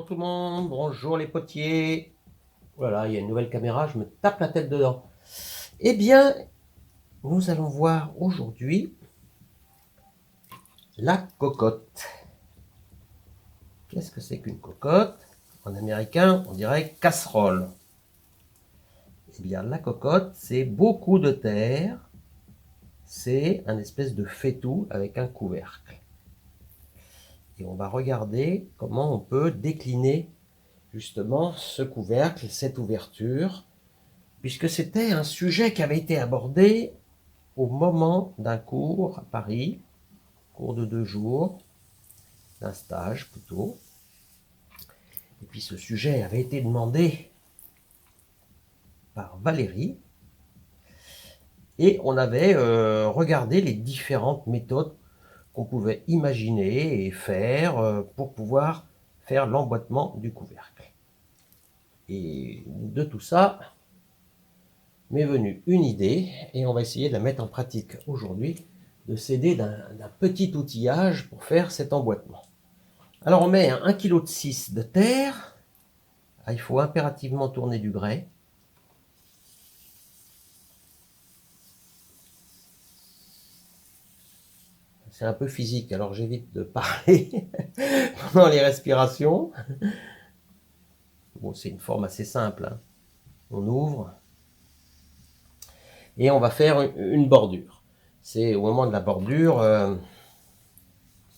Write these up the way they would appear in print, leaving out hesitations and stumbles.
Bonjour tout le monde, bonjour les potiers. Voilà, il y a une nouvelle caméra, je me tape la tête dedans. Eh bien, nous allons voir aujourd'hui la cocotte. Qu'est-ce que c'est qu'une cocotte? En américain, on dirait casserole. Eh bien, la cocotte, c'est beaucoup de terre. C'est un espèce de faitout avec un couvercle. Et on va regarder comment on peut décliner justement ce couvercle, cette ouverture, puisque c'était un sujet qui avait été abordé au moment d'un cours à Paris, cours de 2 jours, d'un stage plutôt. Et puis ce sujet avait été demandé par Valérie, et on avait regardé les différentes méthodes qu'on pouvait imaginer et faire pour pouvoir faire l'emboîtement du couvercle. Et de tout ça m'est venue une idée, et on va essayer de la mettre en pratique aujourd'hui, de s'aider d'un petit outillage pour faire cet emboîtement. Alors on met 1,6 kg de terre. Il faut impérativement tourner du grès. C'est un peu physique, alors j'évite de parler pendant les respirations. Bon, c'est une forme assez simple, hein. On ouvre et on va faire une bordure. C'est au moment de la bordure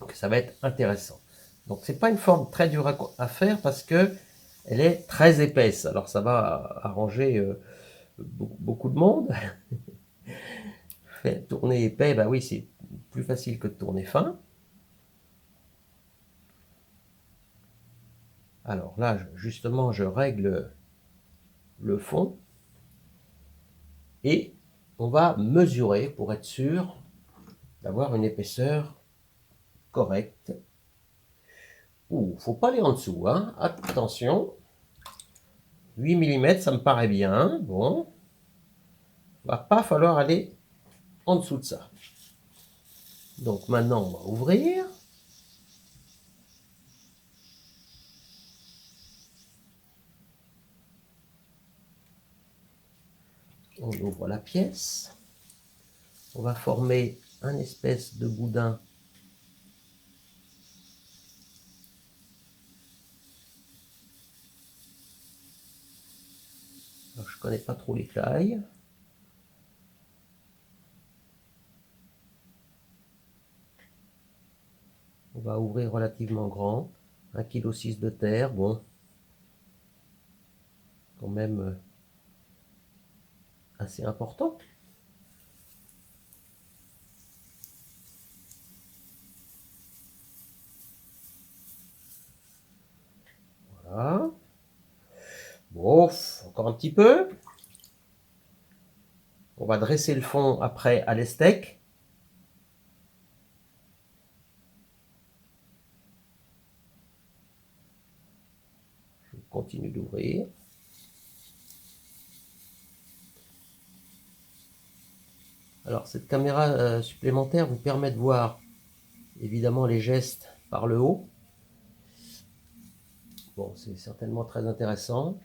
que ça va être intéressant. Donc c'est pas une forme très dure à faire parce que elle est très épaisse. Alors ça va arranger beaucoup de monde. Tourner épais, bah oui, c'est plus facile que de tourner fin. Alors là, justement, je règle le fond et on va mesurer pour être sûr d'avoir une épaisseur correcte. Ouh, faut pas aller en dessous, hein. Attention, 8 mm, ça me paraît bien. Bon, va pas falloir aller en dessous de ça. Donc maintenant, on va ouvrir. On ouvre la pièce. On va former un espèce de boudin. Alors, je connais pas trop les tailles. On va ouvrir relativement grand. 1,6 kg de terre, bon, quand même assez important. Voilà. Bon, encore un petit peu. On va dresser le fond après à l'estec. Je continue d'ouvrir. Alors cette caméra supplémentaire vous permet de voir évidemment les gestes par le haut. Bon, c'est certainement très intéressant.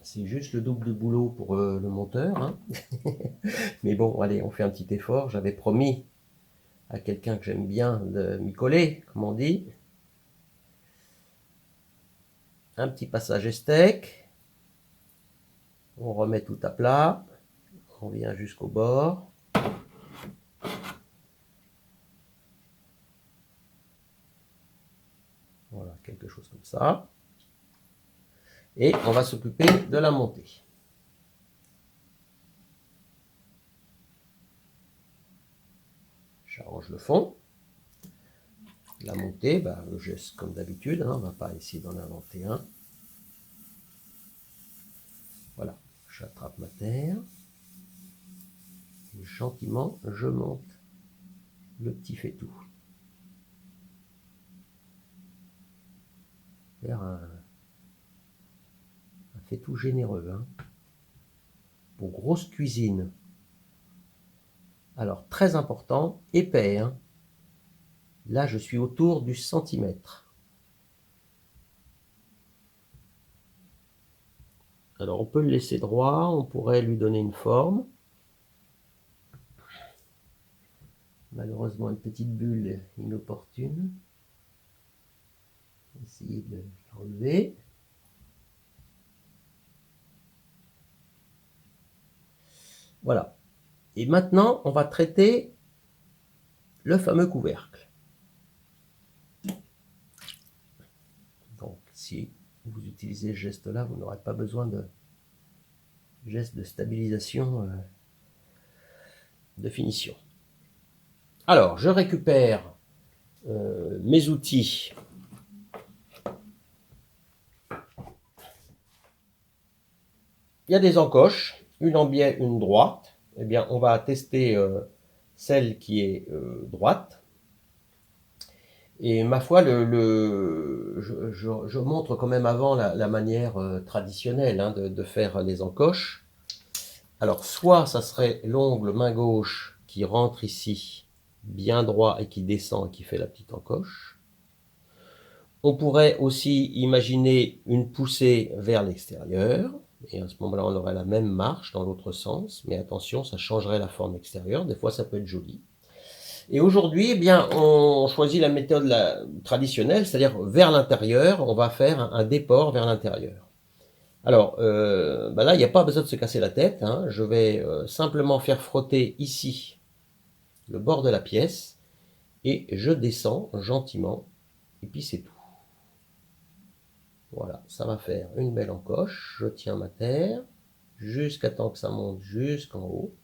C'est juste le double de boulot pour le monteur, hein. Mais bon, allez, on fait un petit effort. J'avais promis à quelqu'un que j'aime bien de m'y coller, comme on dit. Un petit passage estec. On remet tout à plat. On vient jusqu'au bord. Voilà, quelque chose comme ça. Et on va s'occuper de la montée. J'arrange le fond. La montée, bah, le geste comme d'habitude, hein, on ne va pas essayer d'en inventer un. Voilà, j'attrape ma terre. Et gentiment, je monte le petit faitout. Faire un faitout généreux, hein, pour grosse cuisine. Alors, très important, épais, hein. Là, je suis autour du centimètre. Alors on peut le laisser droit, on pourrait lui donner une forme. Malheureusement une petite bulle inopportune. Essayer de l'enlever. Voilà. Et maintenant on va traiter le fameux couvercle. Donc si vous utilisez ce geste là, vous n'aurez pas besoin de geste de stabilisation de finition. Alors je récupère mes outils. Il y a des encoches, une en biais, une droite. Eh bien on va tester celle qui est droite. Et ma foi, je montre quand même avant la manière traditionnelle hein, de faire les encoches. Alors, soit ça serait l'ongle main gauche qui rentre ici, bien droit, et qui descend et qui fait la petite encoche. On pourrait aussi imaginer une poussée vers l'extérieur. Et à ce moment-là, on aurait la même marche dans l'autre sens. Mais attention, ça changerait la forme extérieure. Des fois, ça peut être joli. Et aujourd'hui, eh bien, on choisit la méthode traditionnelle, c'est-à-dire vers l'intérieur, on va faire un déport vers l'intérieur. Alors, là, il n'y a pas besoin de se casser la tête. Hein. Je vais simplement faire frotter ici le bord de la pièce et je descends gentiment et puis c'est tout. Voilà, ça va faire une belle encoche. Je tiens ma terre jusqu'à temps que ça monte jusqu'en haut.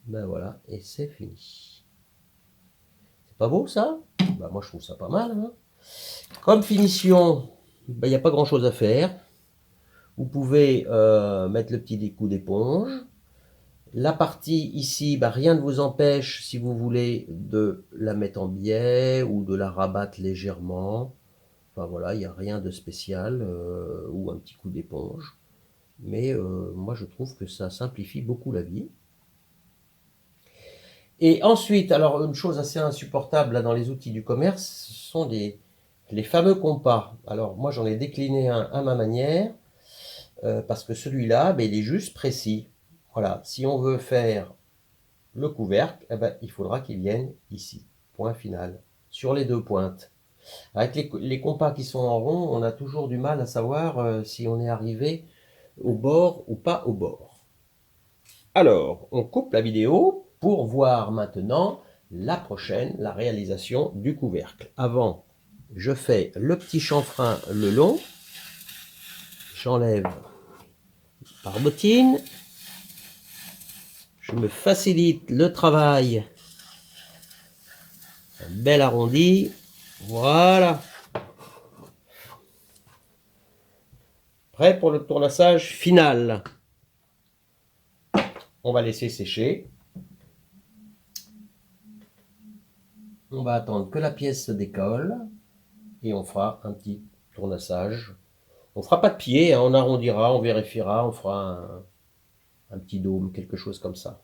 Ben voilà, et c'est fini. C'est pas beau ça? Ben moi je trouve ça pas mal. Hein. Comme finition, il n'y a pas grand chose à faire. Vous pouvez mettre le petit coup d'éponge. La partie ici, rien ne vous empêche, si vous voulez, de la mettre en biais ou de la rabattre légèrement. Enfin voilà, il n'y a rien de spécial ou un petit coup d'éponge. Mais moi, je trouve que ça simplifie beaucoup la vie. Et ensuite, alors une chose assez insupportable là, dans les outils du commerce, ce sont les fameux compas. Alors moi, j'en ai décliné un à ma manière, parce que celui-là, il est juste précis. Voilà, si on veut faire le couvercle, il faudra qu'il vienne ici, point final, sur les deux pointes. Avec les compas qui sont en rond, on a toujours du mal à savoir si on est arrivé au bord ou pas au bord. Alors, on coupe la vidéo pour voir maintenant la prochaine, la réalisation du couvercle. Avant, je fais le petit chanfrein le long, j'enlève par bottine, je me facilite le travail, un bel arrondi, voilà. Prêt pour le tournassage final. On va laisser sécher. On va attendre que la pièce se décolle et on fera un petit tournassage. On fera pas de pied, hein, on arrondira, on vérifiera, on fera un petit dôme, quelque chose comme ça.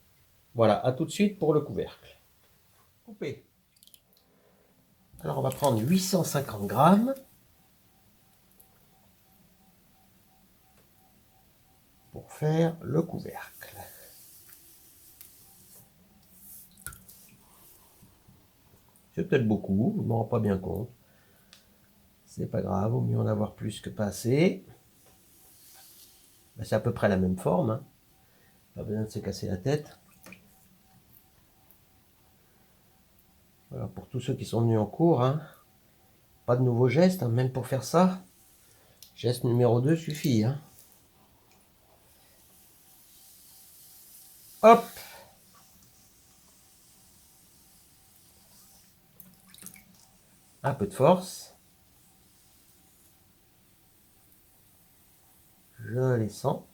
Voilà, à tout de suite pour le couvercle. Coupé. Alors on va prendre 850 grammes. Pour faire le couvercle. C'est peut-être beaucoup, je ne m'en rends pas bien compte. C'est pas grave, vaut mieux en avoir plus que pas assez. C'est à peu près la même forme. Hein. Pas besoin de se casser la tête. Voilà, pour tous ceux qui sont venus en cours, hein, pas de nouveau geste, hein, même pour faire ça. Geste numéro 2 suffit. Hein. Hop! Un peu de force. Je les sens.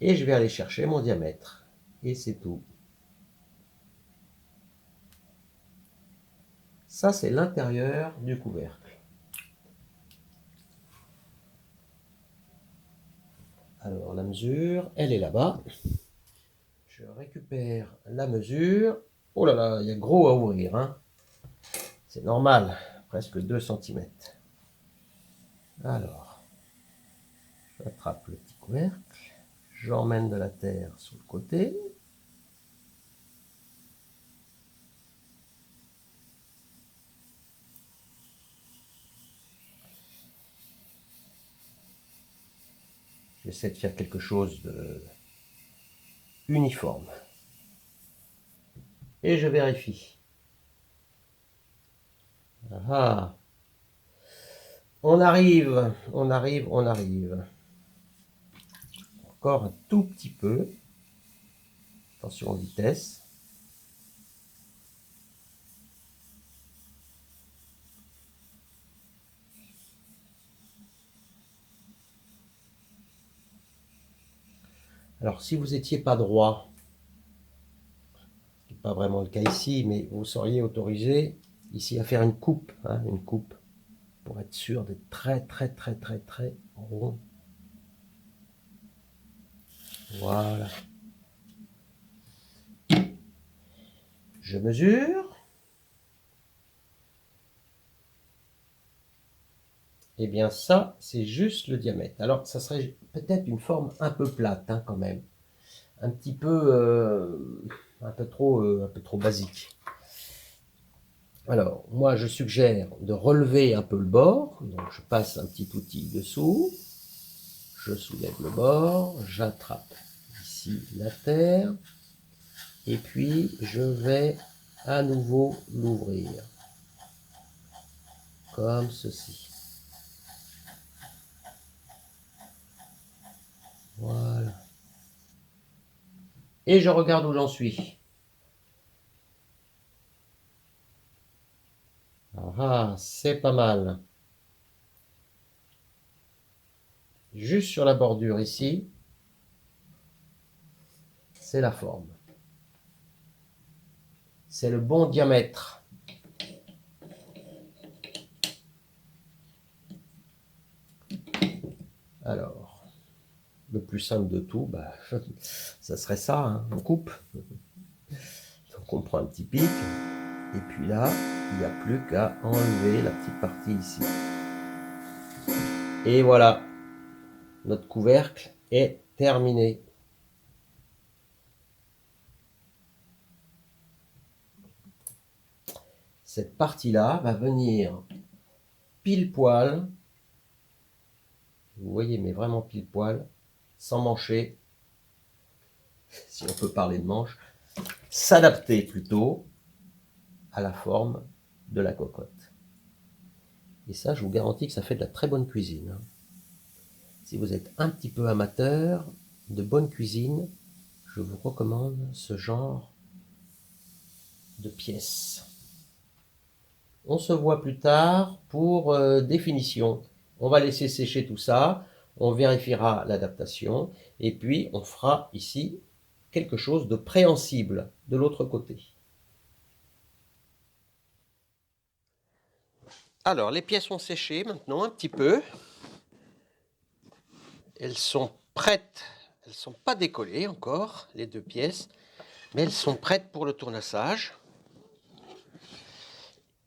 Et je vais aller chercher mon diamètre. Et c'est tout. Ça, c'est l'intérieur du couvercle. Alors, la mesure, elle est là-bas. Je récupère la mesure. Oh là là, il y a gros à ouvrir. Hein. C'est normal, presque 2 cm. Alors, je J'attrape le petit couvercle, j'emmène de la terre sur le côté. J'essaie de faire quelque chose de uniforme. Et je vérifie. Ah. On arrive, on arrive, on arrive. Encore un tout petit peu. Attention aux vitesses. Alors, si vous n'étiez pas droit, ce n'est pas vraiment le cas ici, mais vous seriez autorisé ici à faire une coupe, hein, une coupe, pour être sûr d'être très, très, très, très, très rond. Voilà. Je mesure. Eh bien, ça, c'est juste le diamètre. Alors, ça serait peut-être une forme un peu plate, hein, quand même. Un petit peu, un peu trop basique. Alors, moi, je suggère de relever un peu le bord. Donc, je passe un petit outil dessous. Je soulève le bord. J'attrape ici la terre. Et puis, je vais à nouveau l'ouvrir. Comme ceci. Voilà. Et je regarde où j'en suis. Ah, c'est pas mal. Juste sur la bordure ici, c'est la forme. C'est le bon diamètre. Alors, le plus simple de tout, bah, ça serait ça, hein, on coupe. Donc on prend un petit pic, et puis là, il n'y a plus qu'à enlever la petite partie ici. Et voilà, notre couvercle est terminé. Cette partie-là va venir pile poil, vous voyez, mais vraiment pile poil, sans mancher, si on peut parler de manche, s'adapter plutôt à la forme de la cocotte. Et ça, je vous garantis que ça fait de la très bonne cuisine. Si vous êtes un petit peu amateur de bonne cuisine, je vous recommande ce genre de pièces. On se voit plus tard pour définition. On va laisser sécher tout ça, on vérifiera l'adaptation, et puis on fera ici quelque chose de préhensible de l'autre côté. Alors, les pièces ont séché maintenant un petit peu. Elles sont prêtes, elles ne sont pas décollées encore, les deux pièces, mais elles sont prêtes pour le tournassage.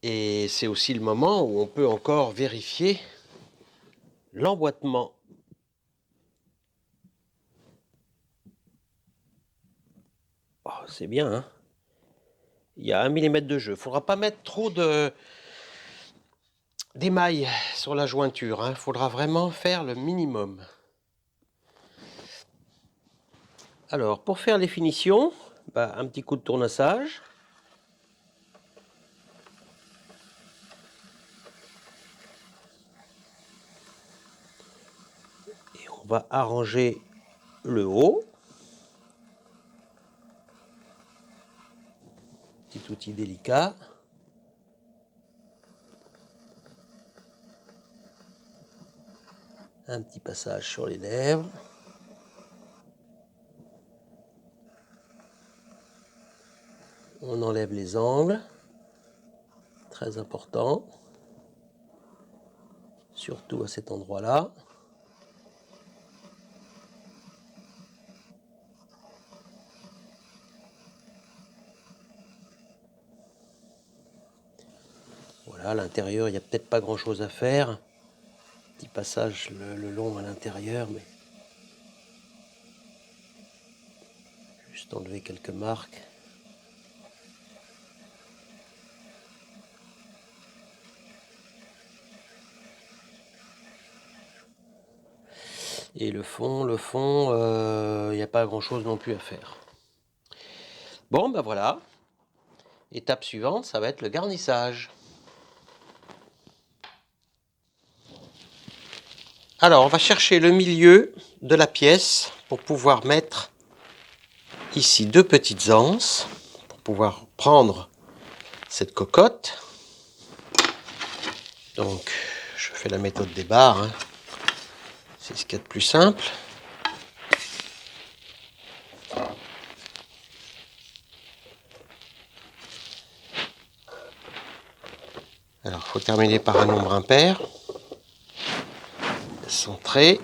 Et c'est aussi le moment où on peut encore vérifier l'emboîtement. Oh, c'est bien, hein? Il y a 1 mm de jeu. Il ne faudra pas mettre trop d'émail sur la jointure, hein. Il faudra vraiment faire le minimum. Alors, pour faire les finitions, un petit coup de tournassage. Et on va arranger le haut. Petit outil délicat. Un petit passage sur les lèvres. On enlève les angles. Très important. Surtout à cet endroit-là. Voilà, à l'intérieur, il n'y a peut-être pas grand-chose à faire. Petit passage le long à l'intérieur, mais juste enlever quelques marques. Et le fond, il n'y a pas grand chose non plus à faire. Bon, ben voilà. Étape suivante, ça va être le garnissage. Alors, on va chercher le milieu de la pièce pour pouvoir mettre ici 2 petites anses, pour pouvoir prendre cette cocotte. Donc, je fais la méthode des barres, hein. C'est ce qu'il y a de plus simple. Alors, il faut terminer par un nombre impair. Centré.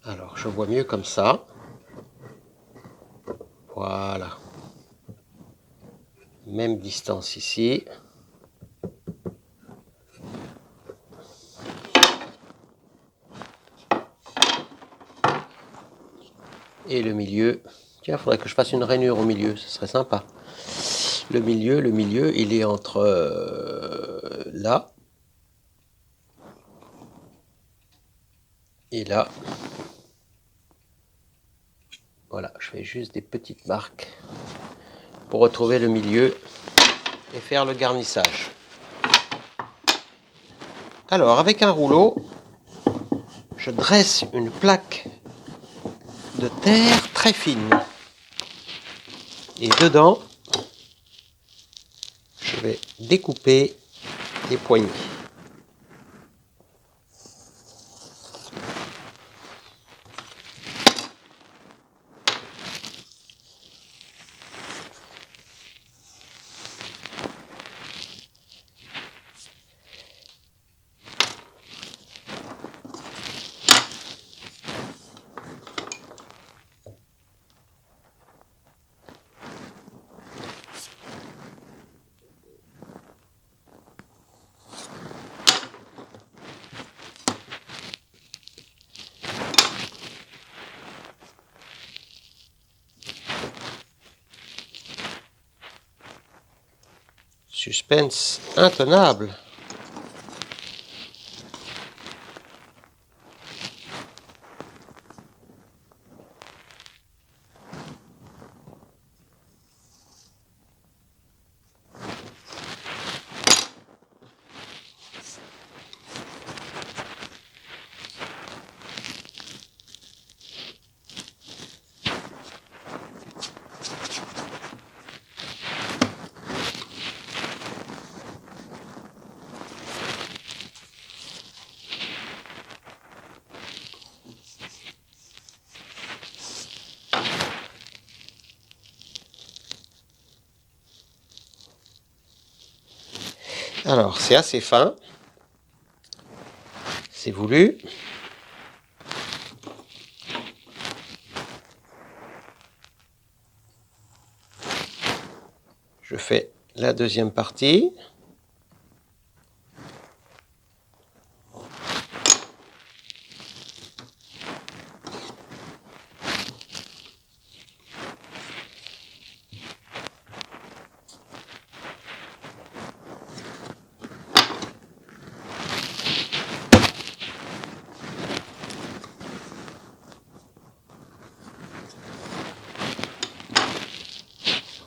Alors, je vois mieux comme ça. Voilà. Même distance ici. Et le milieu. Tiens, il faudrait que je fasse une rainure au milieu, ce serait sympa. Le milieu, il est entre là et là. Voilà, je fais juste des petites marques pour retrouver le milieu et faire le garnissage. Alors, avec un rouleau, je dresse une plaque de terre très fine. Et dedans, je vais découper les poignées. Suspense intenable. Alors, c'est assez fin. C'est voulu. Je fais la deuxième partie.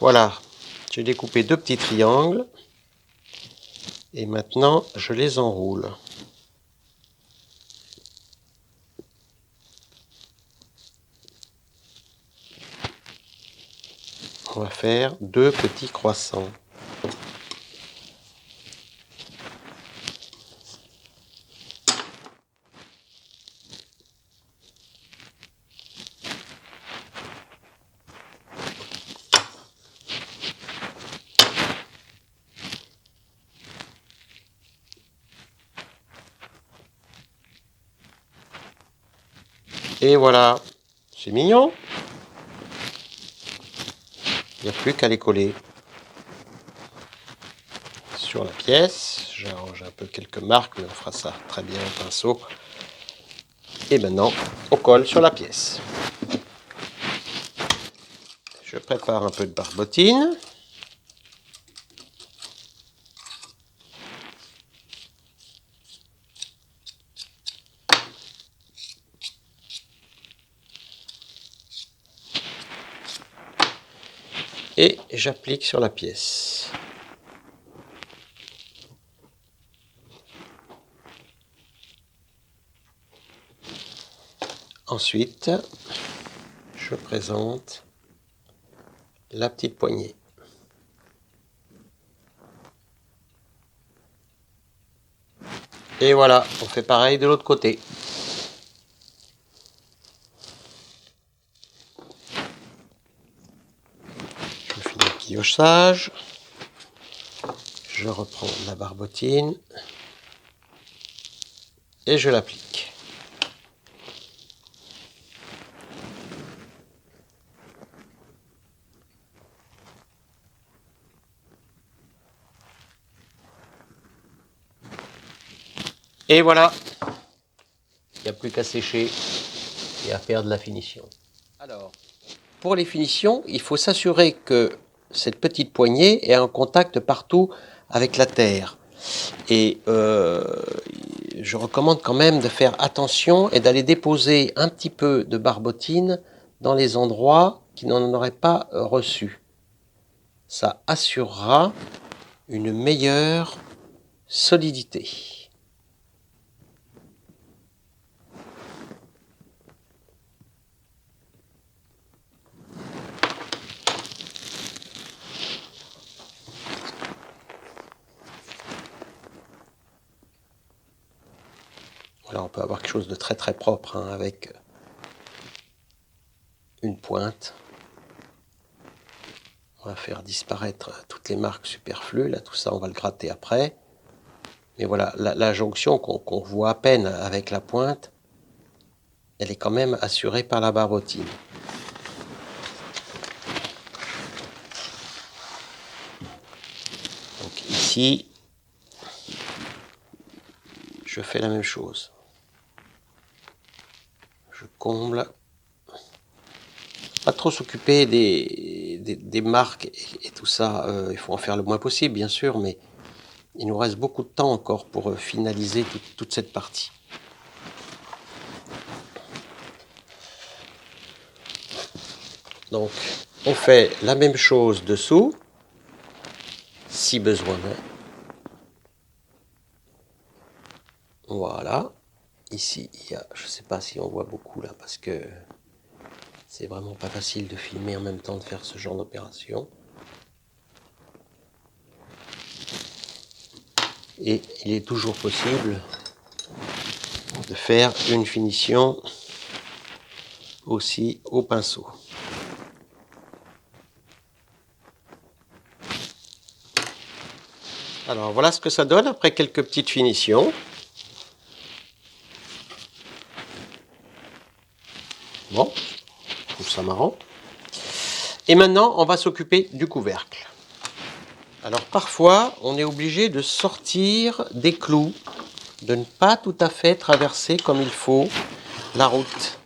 Voilà, j'ai découpé 2 petits triangles. Et maintenant, je les enroule. On va faire 2 petits croissants. Et voilà, c'est mignon. Il n'y a plus qu'à les coller. sur la pièce. J'arrange un peu quelques marques, mais on fera ça très bien au pinceau. Et maintenant, on colle sur la pièce. Je prépare un peu de barbotine. Et j'applique sur la pièce. Ensuite, je présente la petite poignée. Et voilà, on fait pareil de l'autre côté. Je fais le guillochage. Je reprends la barbotine. Et je l'applique. Et voilà, il n'y a plus qu'à sécher et à faire de la finition. Alors, pour les finitions, il faut s'assurer que cette petite poignée est en contact partout avec la terre. Et je recommande quand même de faire attention et d'aller déposer un petit peu de barbotine dans les endroits qui n'en auraient pas reçu. Ça assurera une meilleure solidité. Voilà, on peut avoir quelque chose de très très propre hein, avec une pointe. On va faire disparaître toutes les marques superflues. Là, tout ça, on va le gratter après. Mais voilà, la jonction qu'on voit à peine avec la pointe, elle est quand même assurée par la barbotine. Donc ici, je fais la même chose. Je comble. Pas trop s'occuper des marques et tout ça. Il faut en faire le moins possible, bien sûr, mais il nous reste beaucoup de temps encore pour finaliser toute cette partie. Donc, on fait la même chose dessous, si besoin. Voilà. Ici, il y a, je ne sais pas si on voit beaucoup là, parce que c'est vraiment pas facile de filmer en même temps de faire ce genre d'opération. Et il est toujours possible de faire une finition aussi au pinceau. Alors voilà ce que ça donne après quelques petites finitions. Bon, je trouve ça marrant. Et maintenant, on va s'occuper du couvercle. Alors parfois, on est obligé de sortir des clous, de ne pas tout à fait traverser comme il faut la route.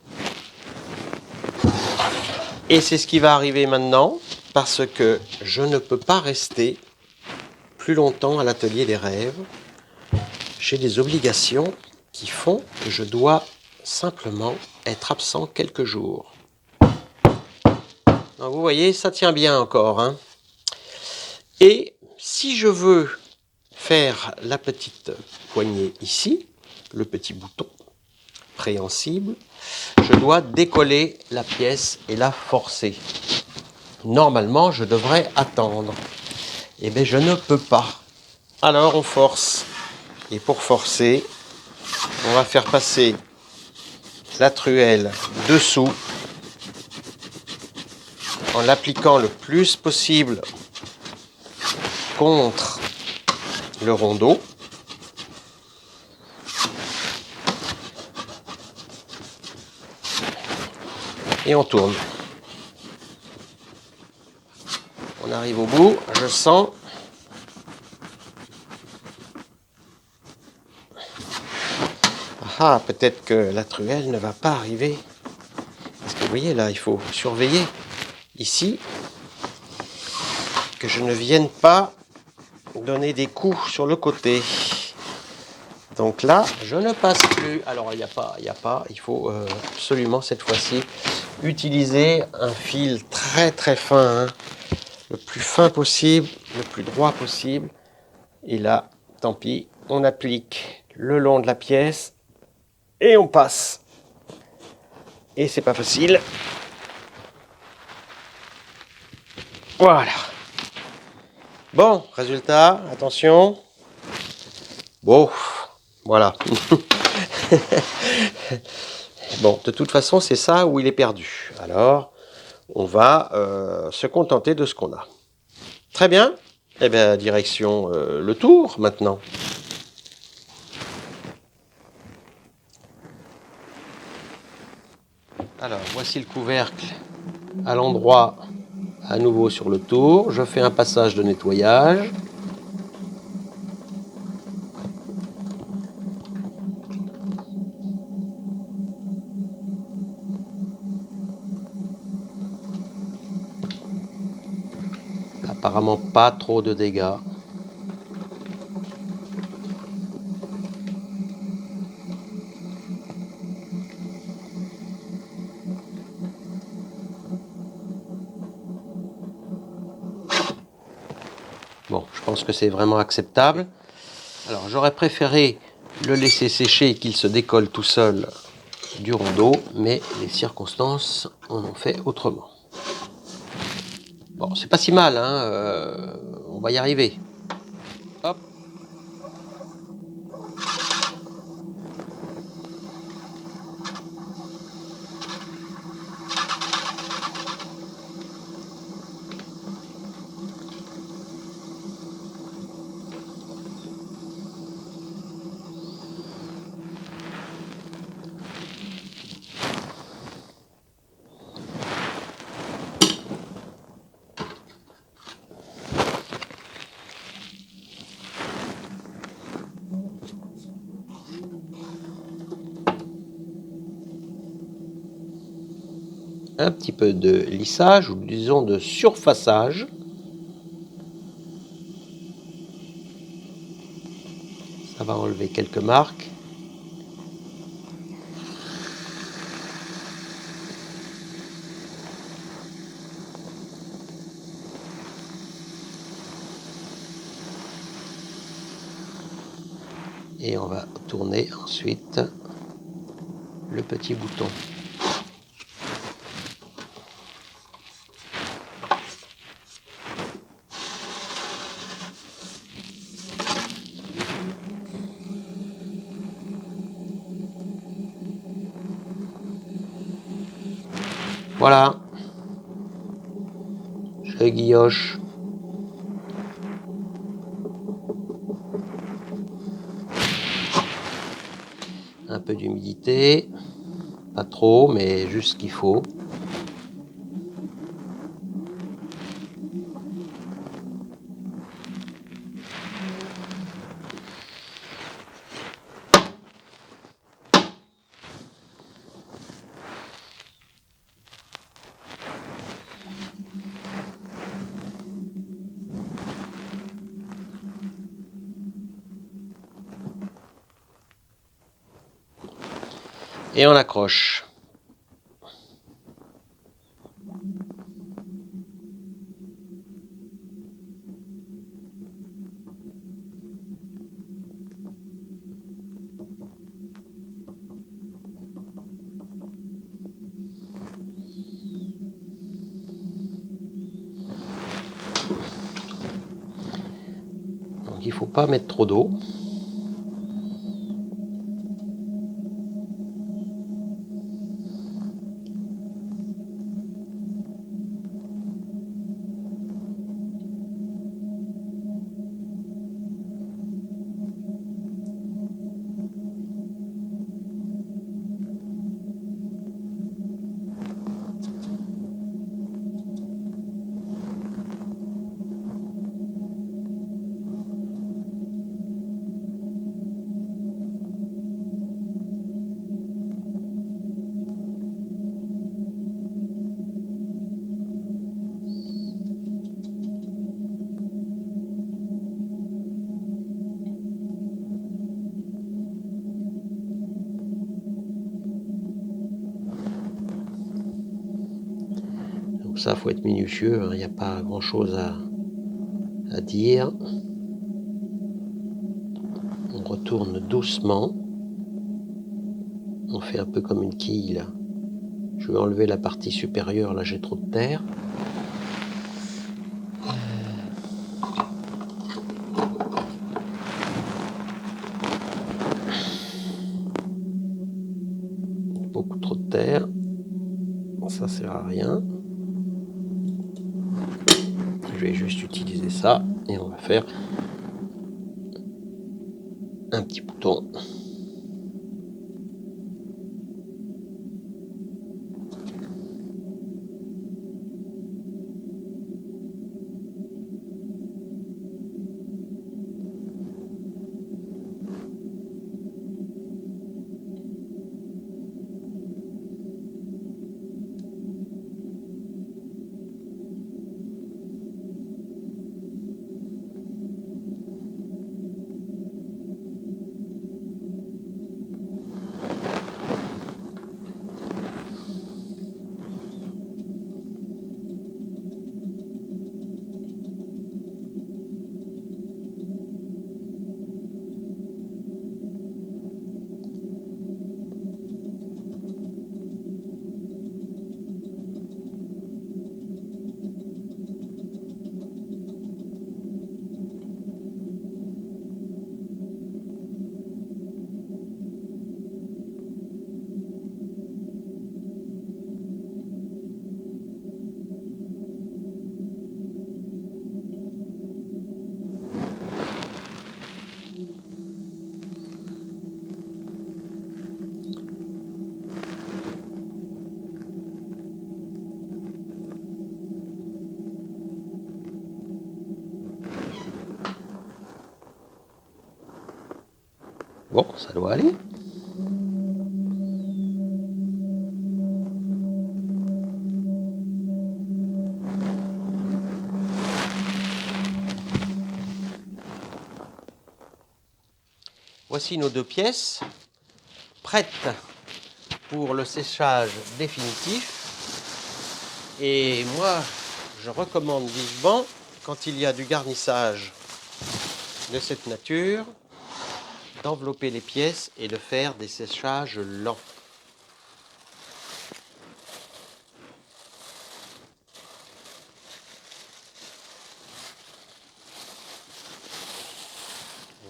Et c'est ce qui va arriver maintenant, parce que je ne peux pas rester plus longtemps à l'atelier des rêves. J'ai des obligations qui font que je dois simplement être absent quelques jours. Donc vous voyez, ça tient bien encore. Hein. Et si je veux faire la petite poignée ici, le petit bouton préhensible, je dois décoller la pièce et la forcer. Normalement, je devrais attendre. Eh bien, je ne peux pas. Alors, on force. Et pour forcer, on va faire passer la truelle dessous en l'appliquant le plus possible contre le rondeau. Et on tourne. On arrive au bout, je sens Ah, peut-être que la truelle ne va pas arriver. Parce que vous voyez, là, il faut surveiller ici que je ne vienne pas donner des coups sur le côté. Donc là, je ne passe plus. Alors, il faut absolument cette fois-ci utiliser un fil très très fin, hein, le plus fin possible, le plus droit possible. Et là, tant pis, on applique le long de la pièce et on passe. Et c'est pas facile. Voilà. Bon, résultat, attention. Bon, voilà. Bon, de toute façon, c'est ça où il est perdu. Alors, on va se contenter de ce qu'on a. Très bien. Eh bien, direction le tour maintenant. Alors, voici le couvercle à l'endroit à nouveau sur le tour. Je fais un passage de nettoyage. Apparemment pas trop de dégâts. Bon, je pense que c'est vraiment acceptable. Alors, j'aurais préféré le laisser sécher et qu'il se décolle tout seul du rondeau, mais les circonstances en ont fait autrement. Bon, c'est pas si mal, hein, on va y arriver. Hop. Un petit peu de lissage, ou disons de surfaçage. Ça va enlever quelques marques. Et on va tourner ensuite le petit bouton. Voilà. Je guilloche. Un peu d'humidité. Pas trop, mais juste ce qu'il faut. Et on accroche. Donc il ne faut pas mettre trop d'eau. Donc ça, faut être minutieux, hein, il n'y a pas grand-chose à dire. On retourne doucement. On fait un peu comme une quille là. Je vais enlever la partie supérieure, là j'ai trop de terre. Beaucoup trop de terre. Ça sert à rien. Je vais juste utiliser ça et on va faire un petit bouton. Bon, ça doit aller. Voici nos 2 pièces prêtes pour le séchage définitif. Et moi, je recommande vivement, quand il y a du garnissage de cette nature, d'envelopper les pièces et de faire des séchages lents.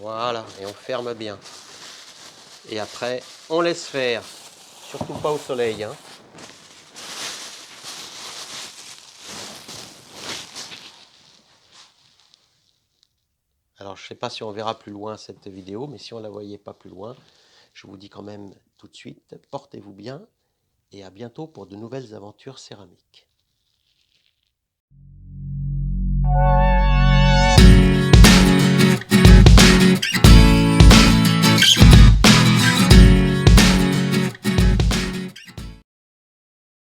Voilà, et on ferme bien. Et après, on laisse faire. Surtout pas au soleil, hein. Alors, je ne sais pas si on verra plus loin cette vidéo, mais si on ne la voyait pas plus loin, je vous dis quand même tout de suite, portez-vous bien et à bientôt pour de nouvelles aventures céramiques.